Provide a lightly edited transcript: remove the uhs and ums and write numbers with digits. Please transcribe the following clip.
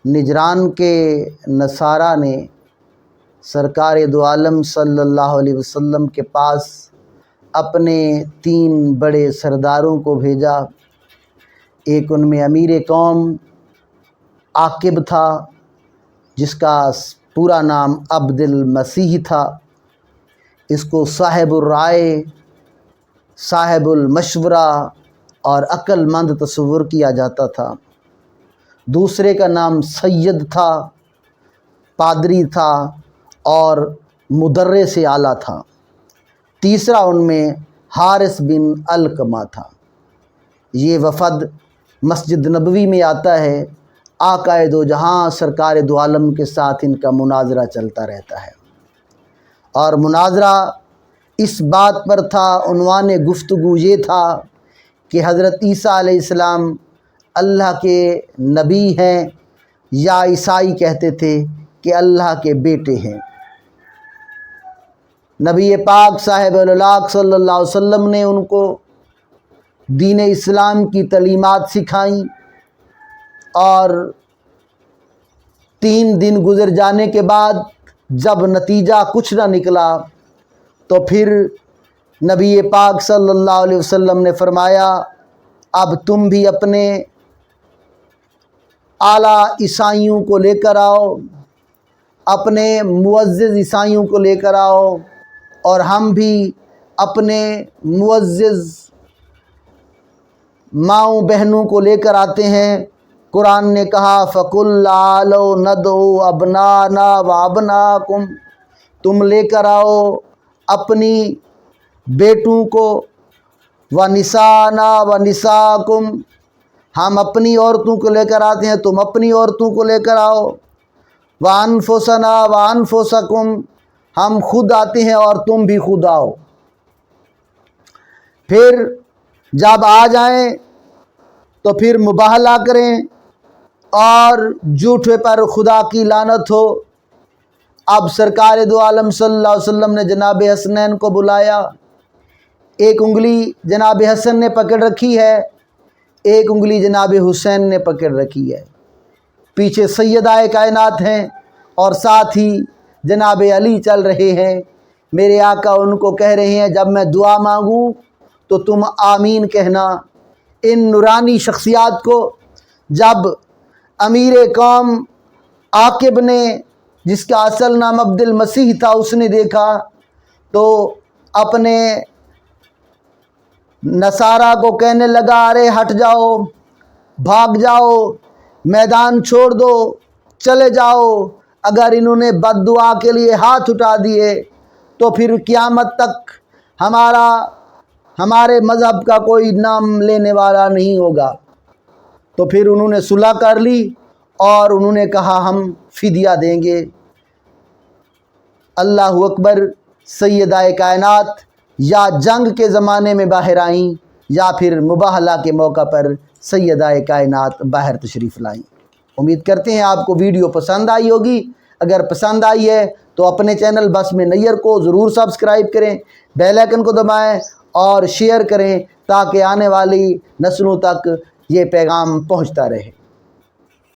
نجران کے نصارہ نے سرکار دو عالم صلی اللہ علیہ وسلم کے پاس اپنے 3 بڑے سرداروں کو بھیجا۔ ایک ان میں امیر قوم عاقب تھا، جس کا پورا نام عبد المسیح تھا۔ اس کو صاحب الرائے، صاحب المشورہ اور عقل مند تصور کیا جاتا تھا۔ دوسرے کا نام سید تھا، پادری تھا اور مدرس اعلیٰ تھا۔ تیسرا ان میں حارث بن علقمہ تھا۔ یہ وفد مسجد نبوی میں آتا ہے، آقا دو جہاں سرکار دو عالم کے ساتھ ان کا مناظرہ چلتا رہتا ہے، اور مناظرہ اس بات پر تھا، عنوان گفتگو یہ تھا کہ حضرت عیسیٰ علیہ السلام اللہ کے نبی ہیں یا عیسائی کہتے تھے کہ اللہ کے بیٹے ہیں۔ نبی پاک صاحب اللاق صلی اللہ علیہ وسلم نے ان کو دین اسلام کی تعلیمات سکھائیں، اور 3 دن گزر جانے کے بعد جب نتیجہ کچھ نہ نکلا تو پھر نبی پاک صلی اللہ علیہ وسلم نے فرمایا، اب تم بھی اپنے اعلیٰ عیسائیوں کو لے کر آؤ، اپنے معزز عیسائیوں کو لے کر آؤ، اور ہم بھی اپنے معزز ماؤں بہنوں کو لے کر آتے ہیں۔ قرآن نے کہا فَقُلْ تَعَالَوْا نَدْعُوا أَبْنَاءَنَا وَأَبْنَاءَكُمْ، تم لے کر آؤ اپنی بیٹوں کو، وَنِسَاءَنَا وَنِسَاءَكُمْ، ہم اپنی عورتوں کو لے کر آتے ہیں، تم اپنی عورتوں کو لے کر آؤ، وَأَنفُسَنَا وَأَنفُسَكُمْ، ہم خود آتے ہیں اور تم بھی خود آؤ۔ پھر جب آ جائیں تو پھر مباہلہ کریں، اور جھوٹے پر خدا کی لعنت ہو۔ اب سرکار دو عالم صلی اللہ علیہ وسلم نے جناب حسنین کو بلایا۔ ایک انگلی جناب حسن نے پکڑ رکھی ہے، ایک انگلی جناب حسین نے پکڑ رکھی ہے۔ پیچھے سیدہ کائنات ہیں اور ساتھ ہی جناب علی چل رہے ہیں۔ میرے آقا ان کو کہہ رہے ہیں جب میں دعا مانگوں تو تم آمین کہنا۔ ان نورانی شخصیات کو جب امیر قوم عاقب نے، جس کا اصل نام عبد المسیح تھا، اس نے دیکھا تو اپنے نصارہ کو کہنے لگا، ارے ہٹ جاؤ، بھاگ جاؤ، میدان چھوڑ دو، چلے جاؤ۔ اگر انہوں نے بد دعا کے لیے ہاتھ اٹھا دیے تو پھر قیامت تک ہمارے مذہب کا کوئی نام لینے والا نہیں ہوگا۔ تو پھر انہوں نے صلح کر لی اور انہوں نے کہا ہم فدیہ دیں گے۔ اللہ اکبر۔ سیدہ کائنات یا جنگ کے زمانے میں باہر آئیں یا پھر مباہلہ کے موقع پر سیدہ کائنات باہر تشریف لائیں۔ امید کرتے ہیں آپ کو ویڈیو پسند آئی ہوگی۔ اگر پسند آئی ہے تو اپنے چینل بس میں نیر کو ضرور سبسکرائب کریں، بیل آئیکن کو دبائیں اور شیئر کریں تاکہ آنے والی نسلوں تک یہ پیغام پہنچتا رہے۔